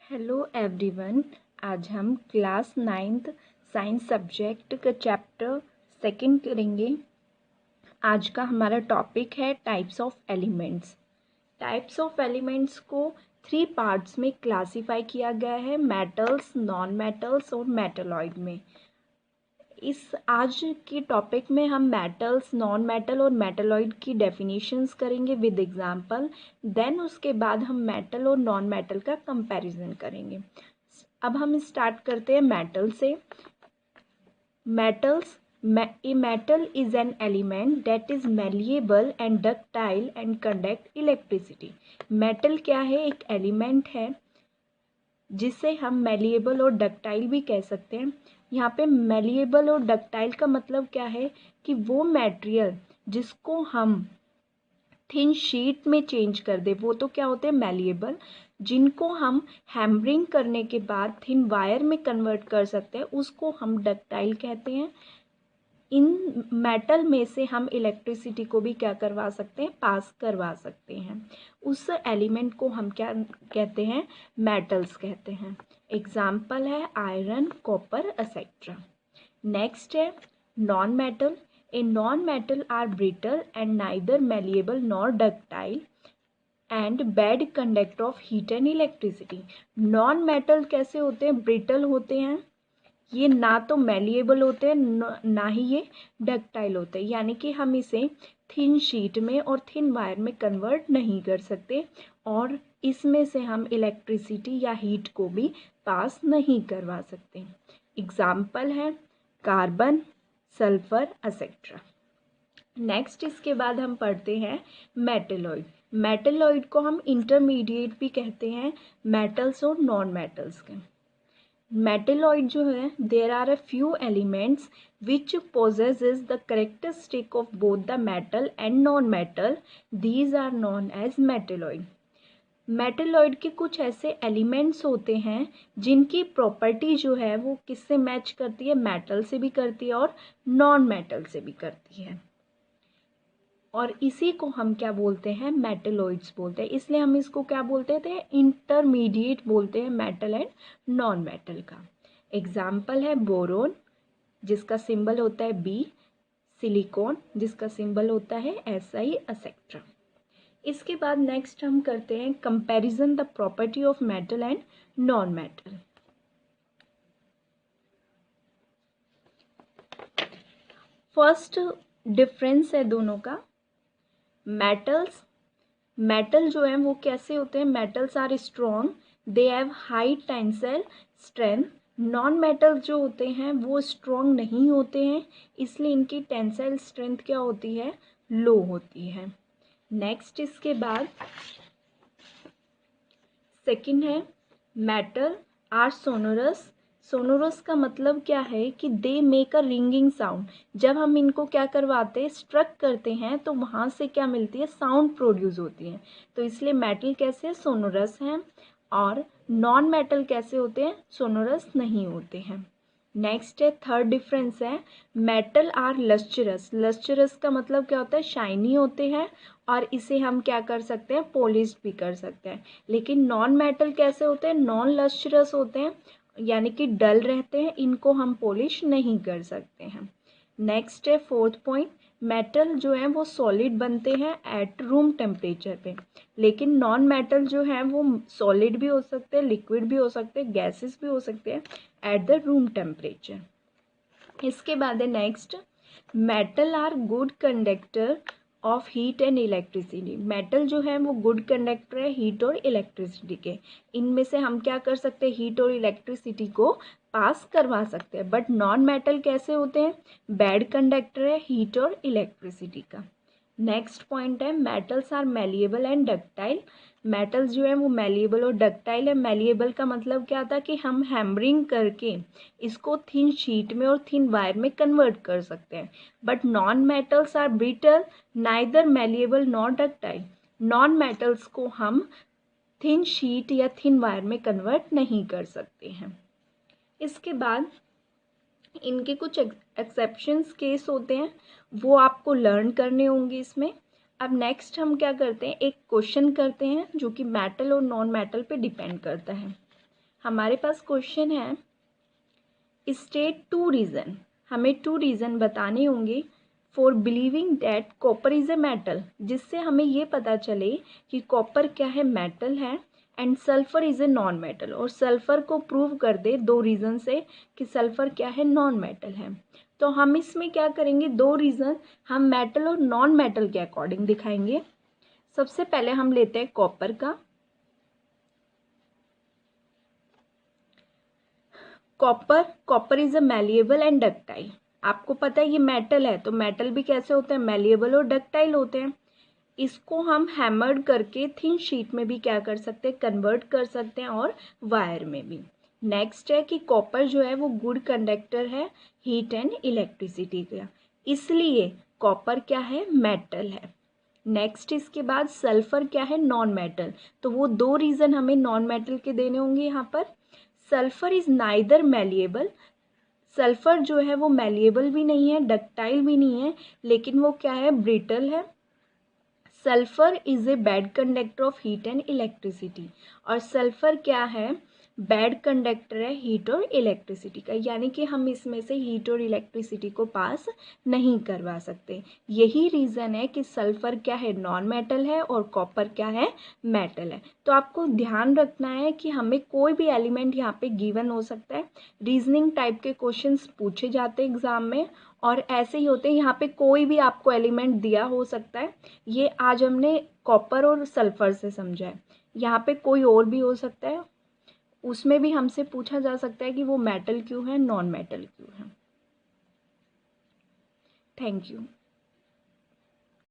Hello everyone. आज हम class 9th science subject का चैप्टर 2 करेंगे। आज का हमारा टॉपिक है types of elements. Types of elements को 3 पार्ट्स में क्लासिफाई किया गया है, मेटल्स, नॉन मेटल्स और मेटलॉइड में। इस आज के टॉपिक में हम मेटल्स, नॉन मेटल और मेटलॉइड की डेफिनेशंस करेंगे विद एग्जांपल। देन उसके बाद हम मेटल और नॉन मेटल का कंपैरिजन करेंगे। अब हम स्टार्ट करते हैं मेटल से। Metals, a metal is an element that is malleable and ductile and conduct electricity। Metal क्या है? एक एलिमेंट है जिसे हम मेलिएबल और डक्टाइल भी कह सकते हैं। यहाँ पे मेलिएबल और डक्टाइल का मतलब क्या है कि वो मटेरियल जिसको हम थिन शीट में चेंज कर दे वो तो क्या होते हैं? मेलिएबल। जिनको हम हैमरिंग करने के बाद थिन वायर में कन्वर्ट कर सकते हैं उसको हम डक्टाइल कहते हैं। इन मेटल में से हम इलेक्ट्रिसिटी को भी क्या करवा सकते हैं? पास करवा सकते हैं। उस एलिमेंट को हम क्या कहते हैं? मेटल्स कहते हैं। एग्जाम्पल है आयरन, कॉपर एक्सेट्रा। नेक्स्ट है non metal. A non metal are brittle and neither malleable nor ductile and bad conductor of heat and electricity. Non metal कैसे होते हैं? ब्रिटल होते हैं। ये ना तो मेलिएबल होते हैं ना ही ये डक्टाइल होते हैं, यानी कि हम इसे थिन शीट में और थिन वायर में कन्वर्ट नहीं कर सकते और इसमें से हम इलेक्ट्रिसिटी या हीट को भी पास नहीं करवा सकते। एग्जाम्पल है कार्बन, सल्फर एक्सेट्रा। नेक्स्ट इसके बाद हम पढ़ते हैं मेटलॉइड। मेटलॉइड को हम इंटरमीडिएट भी कहते हैं मेटल्स और नॉन मेटल्स के। मेटलॉइड जो है, there are a few elements which possesses the characteristic of both the metal and non-metal, these are known as metalloid। Metalloid के कुछ ऐसे एलिमेंट्स होते हैं जिनकी प्रॉपर्टी जो है वो किससे मैच करती है? मेटल से भी करती है और नॉन मेटल से भी करती है, और इसी को हम क्या बोलते हैं? मेटलॉइड्स बोलते हैं। इसलिए हम इसको क्या बोलते थे? इंटरमीडिएट बोलते हैं मेटल एंड नॉन मेटल का। एग्जाम्पल है बोरोन जिसका सिंबल होता है बी, सिलिकॉन जिसका सिंबल होता है SI एक्सेट्रा। इसके बाद नेक्स्ट हम करते हैं comparison the property of metal and non metal. First difference है दोनों का। मेटल जो है वो कैसे होते हैं? Metals are strong, they have high tensile strength. Non metal जो होते हैं वो स्ट्रॉन्ग नहीं होते हैं, इसलिए इनकी टेंसाइल स्ट्रेंथ क्या होती है? लो होती है। नेक्स्ट इसके बाद सेकंड है मेटल आर सोनोरस। सोनोरस का मतलब क्या है कि they make a ringing sound. जब हम इनको क्या करवाते हैं? स्ट्रक करते हैं तो वहाँ से क्या मिलती है? साउंड प्रोड्यूस होती है। तो इसलिए मेटल कैसे? सोनोरस हैं। और नॉन मेटल कैसे होते हैं? सोनोरस नहीं होते हैं। नेक्स्ट है थर्ड डिफरेंस है मेटल आर लस्चरस। लस्चरस का मतलब क्या होता है? शाइनी होते हैं और इसे हम क्या कर सकते हैं? पॉलिश भी कर सकते हैं। लेकिन नॉन मेटल कैसे होते हैं? नॉन लस्चरस होते हैं, यानी कि डल रहते हैं, इनको हम पॉलिश नहीं कर सकते हैं। नेक्स्ट है फोर्थ पॉइंट, मेटल जो है वो सॉलिड बनते हैं एट रूम टेम्परेचर पे, लेकिन नॉन मेटल जो है वो सॉलिड भी हो सकते हैं, लिक्विड भी हो सकते हैं, गैसेस भी हो सकते हैं एट द रूम टेम्परेचर। इसके बाद है next, metal are good conductor of heat and electricity. Metal जो है वो गुड कंडक्टर है हीट और इलेक्ट्रिसिटी के। इनमें से हम क्या कर सकते हैं? हीट और इलेक्ट्रिसिटी को पास करवा सकते हैं। बट नॉन मेटल कैसे होते हैं? बैड कंडक्टर है हीट और इलेक्ट्रिसिटी का। नेक्स्ट पॉइंट है metals are malleable and ductile. Metals जो है वो मेलिएबल और डक्टाइल है। मेलिएबल का मतलब क्या था कि हम हैमरिंग करके इसको थिन शीट में और थिन वायर में कन्वर्ट कर सकते हैं। But non metals are brittle, neither malleable nor ductile. Non metals को हम थिन शीट या थिन वायर में कन्वर्ट नहीं कर सकते हैं। इसके बाद इनके कुछ एक्सेप्शंस केस होते हैं, वो आपको लर्न करने होंगे इसमें। अब नेक्स्ट हम क्या करते हैं? एक क्वेश्चन करते हैं जो कि मेटल और नॉन मेटल पे डिपेंड करता है। हमारे पास क्वेश्चन है, स्टेट 2 रीज़न, हमें 2 रीज़न बताने होंगे for believing that copper is a metal, जिससे हमें ये पता चले कि कॉपर क्या है, मेटल है, and sulphur is a non metal, और सल्फर को प्रूव कर दे 2 रीज़न से कि सल्फर क्या है, नॉन मेटल है। तो हम इसमें क्या करेंगे, 2 रीज़न हम मेटल और नॉन मेटल के अकॉर्डिंग दिखाएंगे। सबसे पहले हम लेते हैं कॉपर का। Copper is a malleable and ductile. आपको पता है ये मेटल है, तो मेटल भी कैसे होते हैं, मैलिएबल और डक्टाइल होते हैं। इसको हम हैमर्ड करके थिन शीट में भी क्या कर सकते हैं, कन्वर्ट कर सकते हैं, और वायर में भी। नेक्स्ट है कि कॉपर जो है वो गुड कंडक्टर है हीट एंड इलेक्ट्रिसिटी का, इसलिए कॉपर क्या है, मेटल है। नेक्स्ट इसके बाद सल्फर क्या है, नॉन मेटल, तो वो 2 रीज़न हमें नॉन मेटल के देने होंगे यहाँ पर। Sulphur is neither malleable, sulphur जो है वो मैलिएबल भी नहीं है, डक्टाइल भी नहीं है, लेकिन वो क्या है, ब्रिटल है। Sulphur is a bad conductor of heat and electricity, और सल्फर क्या है, बैड कंडक्टर है हीट और इलेक्ट्रिसिटी का, यानी कि हम इसमें से हीट और इलेक्ट्रिसिटी को पास नहीं करवा सकते। यही रीज़न है कि सल्फर क्या है, नॉन मेटल है, और कॉपर क्या है, मेटल है। तो आपको ध्यान रखना है कि हमें कोई भी एलिमेंट यहाँ पे गिवन हो सकता है, रीजनिंग टाइप के क्वेश्चंस पूछे जाते हैं एग्जाम में, और ऐसे ही होते हैं, यहाँ पे कोई भी आपको एलिमेंट दिया हो सकता है। ये आज हमने कॉपर और सल्फर से समझा है, यहाँ पे कोई और भी हो सकता है, उसमें भी हमसे पूछा जा सकता है कि वो मेटल क्यों है, नॉन मेटल क्यों है। Thank you.